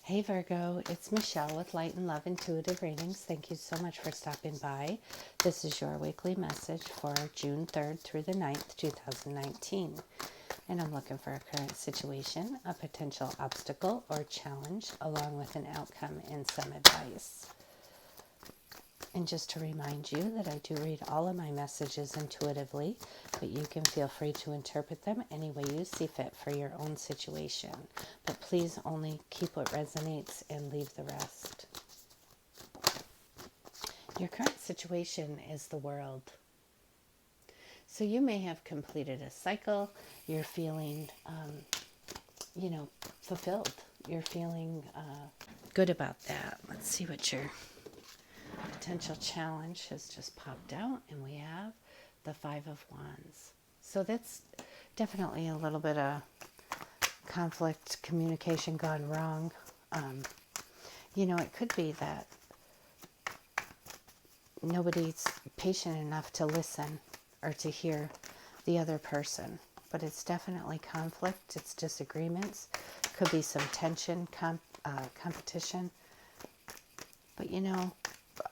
Hey Virgo, it's Michelle with Light and Love Intuitive Readings. Thank you so much for stopping by. This is your weekly message for June 3rd through the 9th, 2019. And I'm looking for a current situation, a potential obstacle or challenge, along with an outcome and some advice. And just to remind you that I do read all of my messages intuitively, but you can feel free to interpret them any way you see fit for your own situation. But please only keep what resonates and leave the rest. Your current situation is the world. So you may have completed a cycle. You're feeling, fulfilled. You're feeling good about that. Let's see what your potential challenge has just popped out, and we have the Five of Wands. So that's definitely a little bit of conflict, communication gone wrong. It could be that nobody's patient enough to listen or to hear the other person, but it's definitely conflict, it's disagreements, could be some tension, competition, but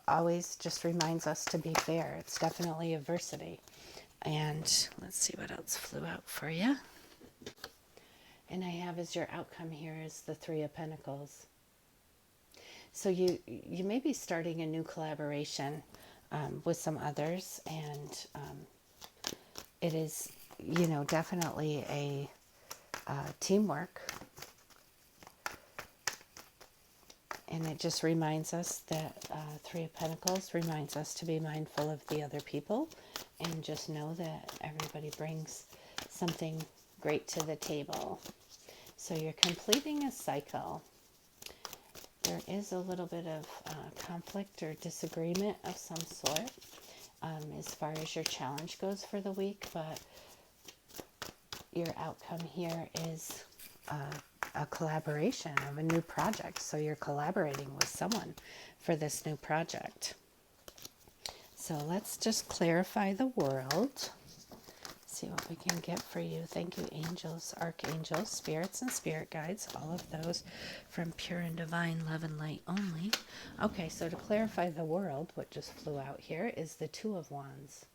always just reminds us to be fair. It's definitely adversity. And let's see what else flew out for you. And I have as your outcome here is the Three of Pentacles. So you may be starting a new collaboration with some others, and it is, definitely a teamwork. And it just reminds us that Three of Pentacles reminds us to be mindful of the other people and just know that everybody brings something great to the table. So you're completing a cycle. There is a little bit of conflict or disagreement of some sort as far as your challenge goes for the week, but your outcome here is a collaboration of a new project. So you're collaborating with someone for this new project. So let's just clarify the world. See what we can get for you. Thank you, angels, archangels, spirits, and spirit guides. All of those from pure and divine love and light only. Okay, so to clarify the world, what just flew out here is the Two of Wands.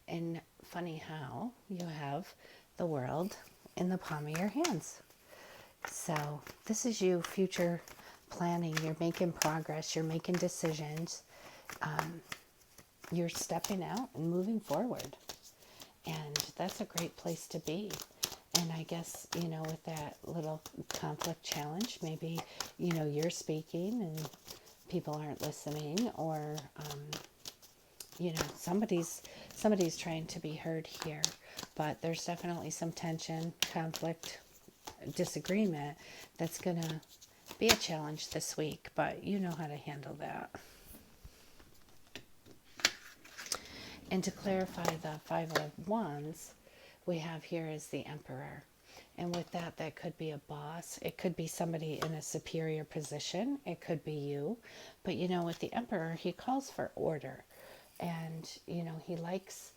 And funny how you have the world in the palm of your hands. So this is you future planning. You're making progress. You're making decisions. You're stepping out and moving forward. And that's a great place to be. And I guess, with that little conflict challenge, maybe, you're speaking and people aren't listening, or, somebody's trying to be heard here. But there's definitely some tension, conflict, disagreement that's going to be a challenge this week, but you know how to handle that. And to clarify the Five of Wands, we have here is the Emperor. And with that, that could be a boss. It could be somebody in a superior position. It could be you. But, with the Emperor, he calls for order. And, he likes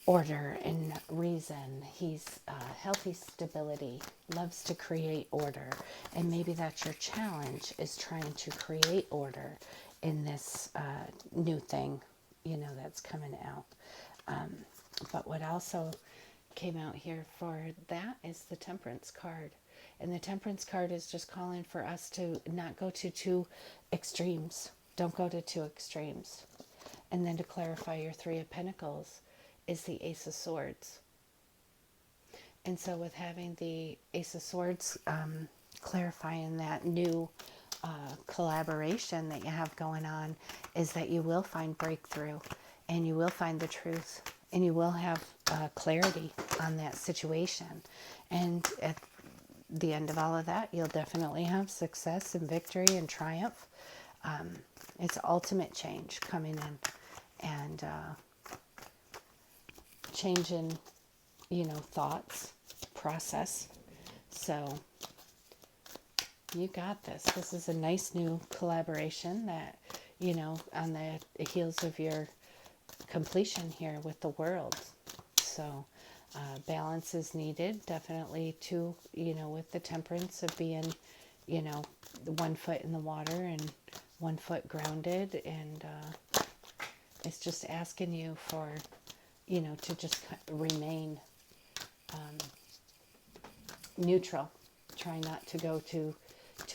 order and reason. He's healthy stability, loves to create order. And maybe that's your challenge, is trying to create order in this new thing, that's coming out. But what also came out here for that is the Temperance card. And the Temperance card is just calling for us to not go to two extremes. Don't go to two extremes. And then to clarify your Three of Pentacles is the Ace of Swords. And so with having the Ace of Swords, clarifying that new collaboration that you have going on, is that you will find breakthrough, and you will find the truth, and you will have clarity on that situation. And at the end of all of that, you'll definitely have success and victory and triumph. It's ultimate change coming in, and change in, thoughts, process. So you got this. This is a nice new collaboration that, on the heels of your completion here with the world. So balance is needed, definitely, too, with the temperance of being you know, 1 foot in the water and 1 foot grounded. And it's just asking you for, you know, to just remain neutral. Try not to go to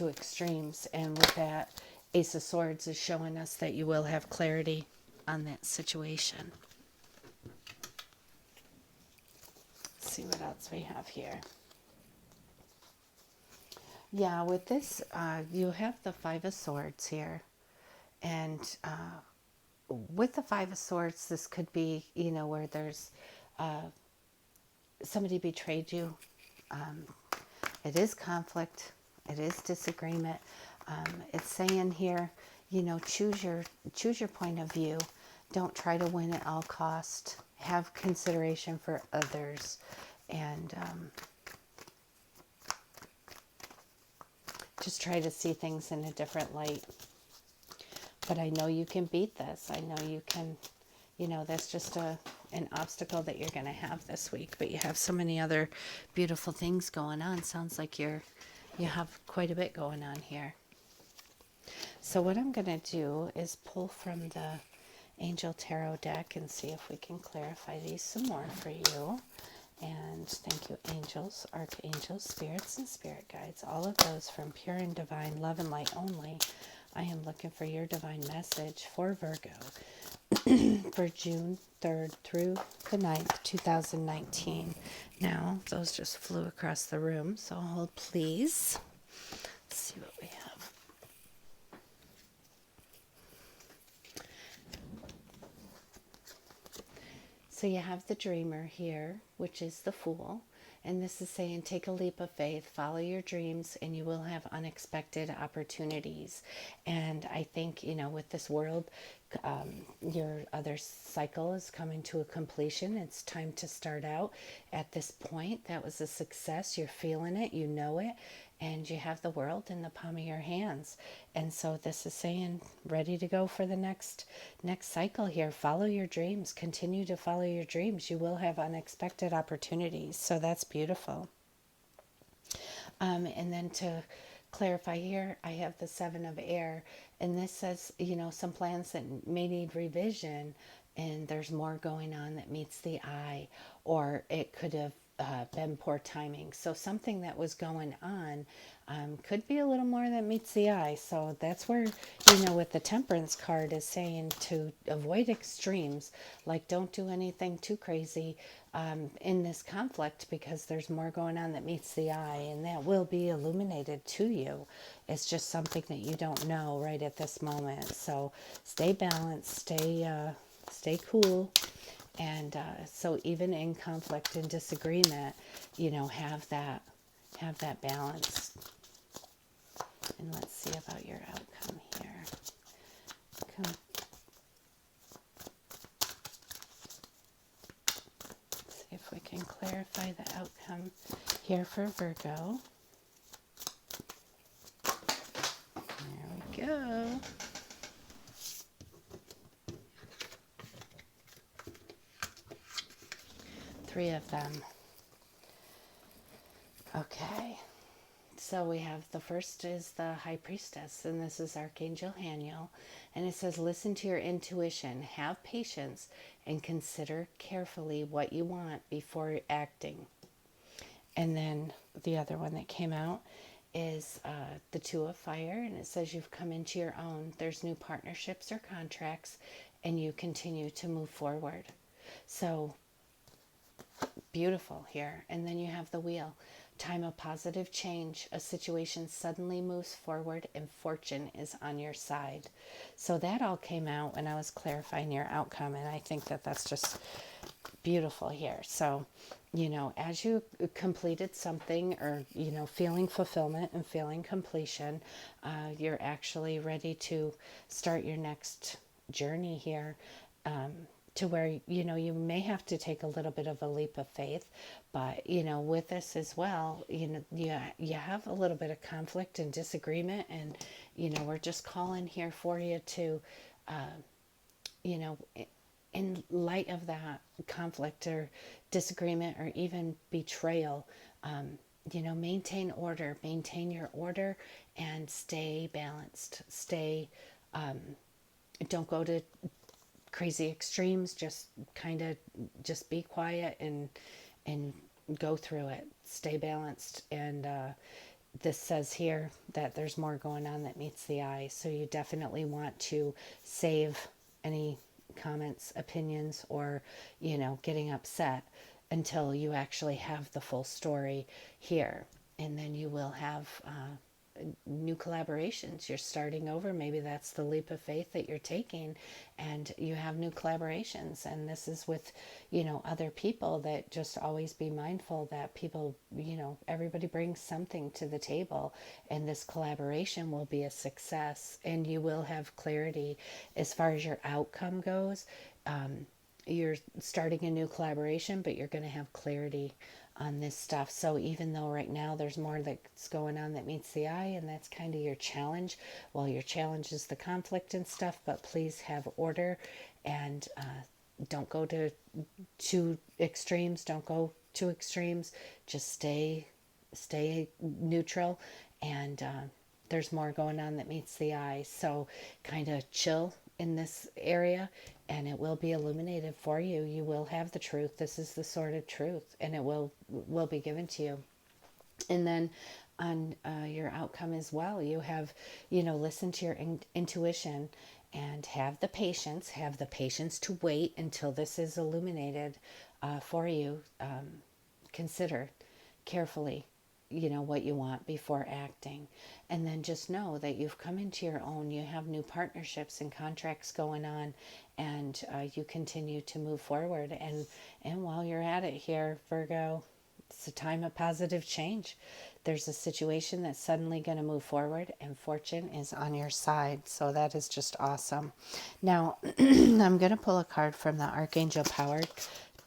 extremes. And with that, Ace of Swords is showing us that you will have clarity on that situation. Let's see what else we have here. Yeah, with this, you have the Five of Swords here. And with the Five of Swords, this could be, you know, where there's somebody betrayed you. It is conflict. It is disagreement. It's saying here, you know, choose your point of view. Don't try to win at all cost. Have consideration for others, and just try to see things in a different light. But I know you can beat this. I know you can, you know, that's just an obstacle that you're going to have this week. But you have so many other beautiful things going on. Sounds like you have quite a bit going on here. So what I'm going to do is pull from the Angel Tarot deck and see if we can clarify these some more for you. And thank you, angels, archangels, spirits, and spirit guides. All of those from pure and divine love and light only. I am looking for your divine message for Virgo for June 3rd through the 9th, 2019. Now, those just flew across the room, so hold please. Let's see what we have. So you have the dreamer here, which is the Fool. And this is saying, take a leap of faith, follow your dreams, and you will have unexpected opportunities. And I think, you know, with this world, your other cycle is coming to a completion. It's time to start out at this point. That was a success. You're feeling it. You know it. And you have the world in the palm of your hands. And so this is saying, ready to go for the next cycle here. Follow your dreams. Continue to follow your dreams. You will have unexpected opportunities. So that's beautiful. And then to clarify here, I have the Seven of Air. And this says, you know, some plans that may need revision. And there's more going on that meets the eye. Or it could have been poor timing. So something that was going on could be a little more that meets the eye. So that's where, you know, with the Temperance card is saying to avoid extremes, like don't do anything too crazy in this conflict, because there's more going on that meets the eye, and that will be illuminated to you. It's just something that you don't know right at this moment. So stay balanced, stay cool. And so even in conflict and disagreement, you know, have that balance. And let's see about your outcome here. See if we can clarify the outcome here for Virgo. There we go. Three of them. Okay. So we have the first is the High Priestess, and this is Archangel Haniel. And it says, listen to your intuition, have patience, and consider carefully what you want before acting. And then the other one that came out is the Two of Fire, and it says you've come into your own. There's new partnerships or contracts, and you continue to move forward. So beautiful here. And then you have the Wheel. Time of positive change. A situation suddenly moves forward and fortune is on your side. So that all came out when I was clarifying your outcome, and I think that that's just beautiful here. So, you know, as you completed something, or, you know, feeling fulfillment and feeling completion, you're actually ready to start your next journey here. To where, you know, you may have to take a little bit of a leap of faith, but, you know, with this as well, you know, you have a little bit of conflict and disagreement, and, you know, we're just calling here for you to, you know, in light of that conflict or disagreement or even betrayal, maintain order, maintain your order, and stay balanced. Don't go to crazy extremes. Just kind of just be quiet and go through it. Stay balanced. And this says here that there's more going on that meets the eye. So you definitely want to save any comments, opinions, or, getting upset until you actually have the full story here. And then you will have new collaborations. You're starting over. Maybe that's the leap of faith that you're taking, and you have new collaborations. And this is with, other people. That just always be mindful that people, everybody brings something to the table, and this collaboration will be a success, and you will have clarity as far as your outcome goes. You're starting a new collaboration, but you're going to have clarity on this stuff. So even though right now there's more that's going on that meets the eye, and that's kind of your challenge, well, your challenge is the conflict and stuff, but please have order, and don't go to two extremes. Don't go to extremes. Just stay neutral, and there's more going on that meets the eye. So kind of chill in this area, and it will be illuminated for you. You will have the truth. This is the sort of truth, and it will be given to you. And then on your outcome as well, you have, listen to your intuition, and have the patience to wait until this is illuminated for you. Consider carefully, what you want before acting. And then just know that you've come into your own. You have new partnerships and contracts going on, and you continue to move forward. And while you're at it here, Virgo, it's a time of positive change. There's a situation that's suddenly going to move forward, and fortune is on your side. So that is just awesome. Now, I'm going to pull a card from the Archangel Power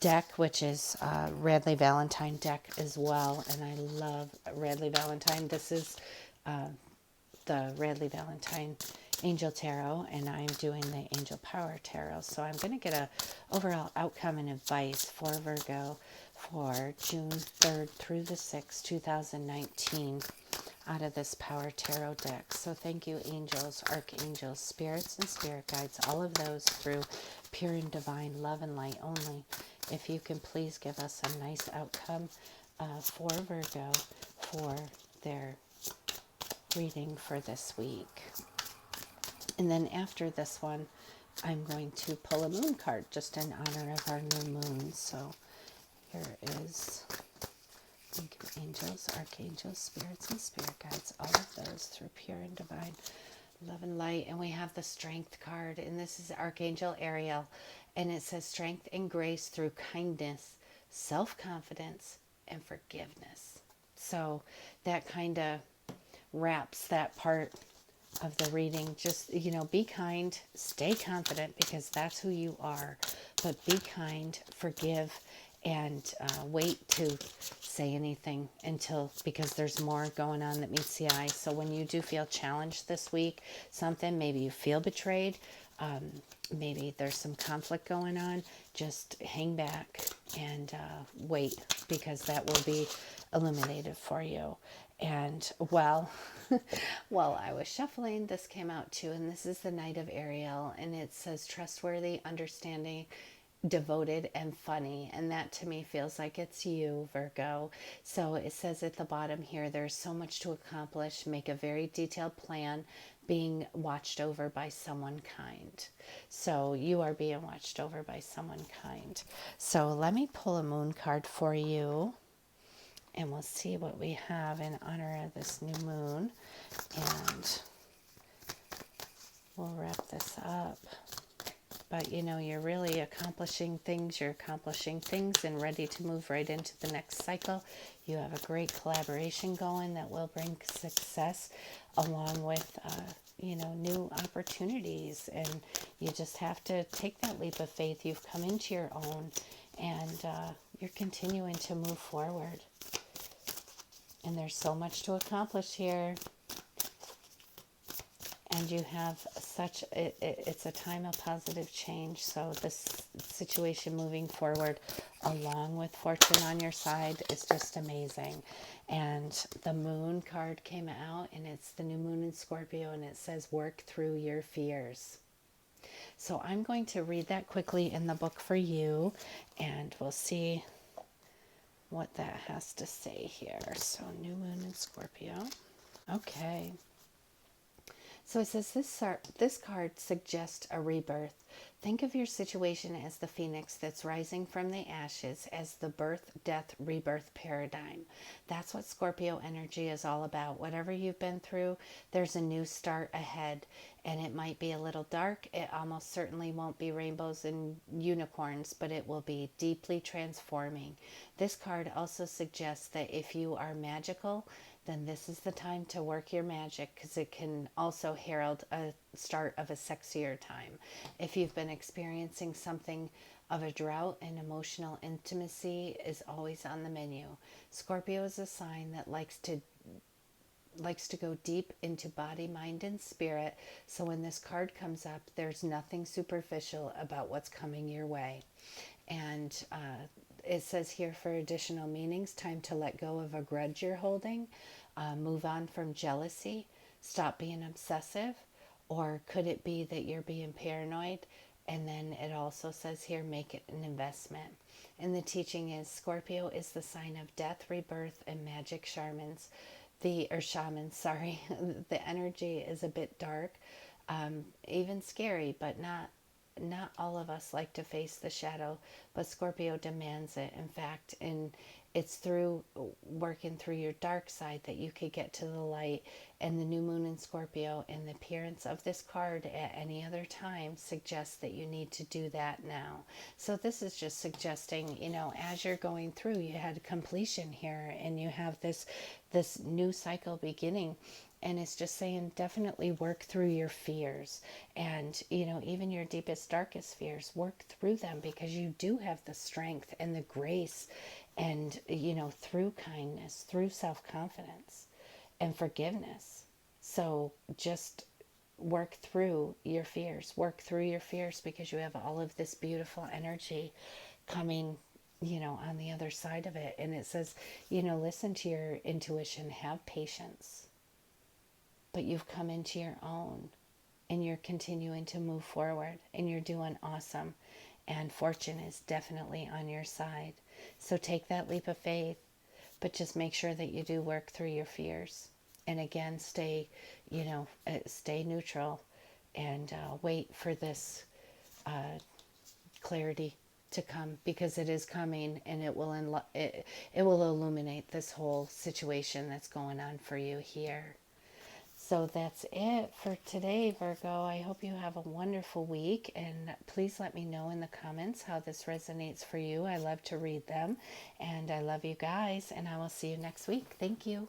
deck, which is Radleigh Valentine deck as well. And I love Radleigh Valentine. This is the Radleigh Valentine Angel Tarot, and I'm doing the Angel Power Tarot. So I'm going to get a overall outcome and advice for Virgo for June 3rd through the 6th, 2019, out of this Power Tarot deck. So thank you, angels, archangels, spirits, and spirit guides, all of those through pure and divine love and light only. If you can please give us a nice outcome for Virgo for their reading for this week. And then after this one, I'm going to pull a moon card just in honor of our new moon. So here is, thank you, angels, archangels, spirits, and spirit guides, all of those through pure and divine love and light. And we have the strength card, and this is Archangel Ariel, and it says strength and grace through kindness, self-confidence, and forgiveness. So that kind of wraps that part of the reading. Just, be kind, stay confident, because that's who you are, but be kind, forgive, and wait to say anything because there's more going on that meets the eye. So when you do feel challenged this week, maybe you feel betrayed, maybe there's some conflict going on, just hang back and wait, because that will be illuminated for you. And while I was shuffling, this came out too, and this is the Knight of Ariel, and it says trustworthy, understanding, devoted, and funny. And that to me feels like it's you, Virgo. So it says at the bottom here, there's so much to accomplish. Make a very detailed plan, being watched over by someone kind. So you are being watched over by someone kind. So let me pull a moon card for you, and we'll see what we have in honor of this new moon. And we'll wrap this up. But, you're really accomplishing things. You're accomplishing things and ready to move right into the next cycle. You have a great collaboration going that will bring success, along with, new opportunities. And you just have to take that leap of faith. You've come into your own, and you're continuing to move forward. And there's so much to accomplish here. And you have it's a time of positive change. So this situation moving forward, along with fortune on your side, is just amazing. And the moon card came out, and it's the new moon in Scorpio, and it says work through your fears. So I'm going to read that quickly in the book for you, and we'll see what that has to say here. So new moon in Scorpio. Okay. So it says this card suggests a rebirth. Think of your situation as the phoenix that's rising from the ashes, as the birth, death, rebirth paradigm. That's what Scorpio energy is all about. Whatever you've been through, there's a new start ahead. And it might be a little dark. It almost certainly won't be rainbows and unicorns, but it will be deeply transforming. This card also suggests that if you are magical, then this is the time to work your magic, because it can also herald a start of a sexier time. If you've been experiencing something of a drought, and emotional intimacy is always on the menu. Scorpio is a sign that likes to go deep into body, mind, and spirit. So when this card comes up, there's nothing superficial about what's coming your way. And it says here, for additional meanings, time to let go of a grudge you're holding, move on from jealousy, stop being obsessive, or could it be that you're being paranoid? And then it also says here, make it an investment. And the teaching is Scorpio is the sign of death, rebirth, and magic shamans. Shamans, sorry. The energy is a bit dark, even scary, but not all of us like to face the shadow, but Scorpio demands it. In fact, and it's through working through your dark side that you could get to the light. And the new moon in Scorpio and the appearance of this card at any other time suggests that you need to do that now. So this is just suggesting, as you're going through, you had completion here, and you have this new cycle beginning. And it's just saying, definitely work through your fears, and even your deepest, darkest fears, work through them, because you do have the strength and the grace, and through kindness, through self-confidence and forgiveness. So just work through your fears, because you have all of this beautiful energy coming on the other side of it. And it says, listen to your intuition, have patience, but you've come into your own, and you're continuing to move forward, and you're doing awesome, and fortune is definitely on your side. So take that leap of faith, but just make sure that you do work through your fears. And again, stay neutral, and wait for this clarity to come, because it is coming, and it will illuminate this whole situation that's going on for you here. So that's it for today, Virgo. I hope you have a wonderful week, and please let me know in the comments how this resonates for you. I love to read them, and I love you guys, and I will see you next week. Thank you.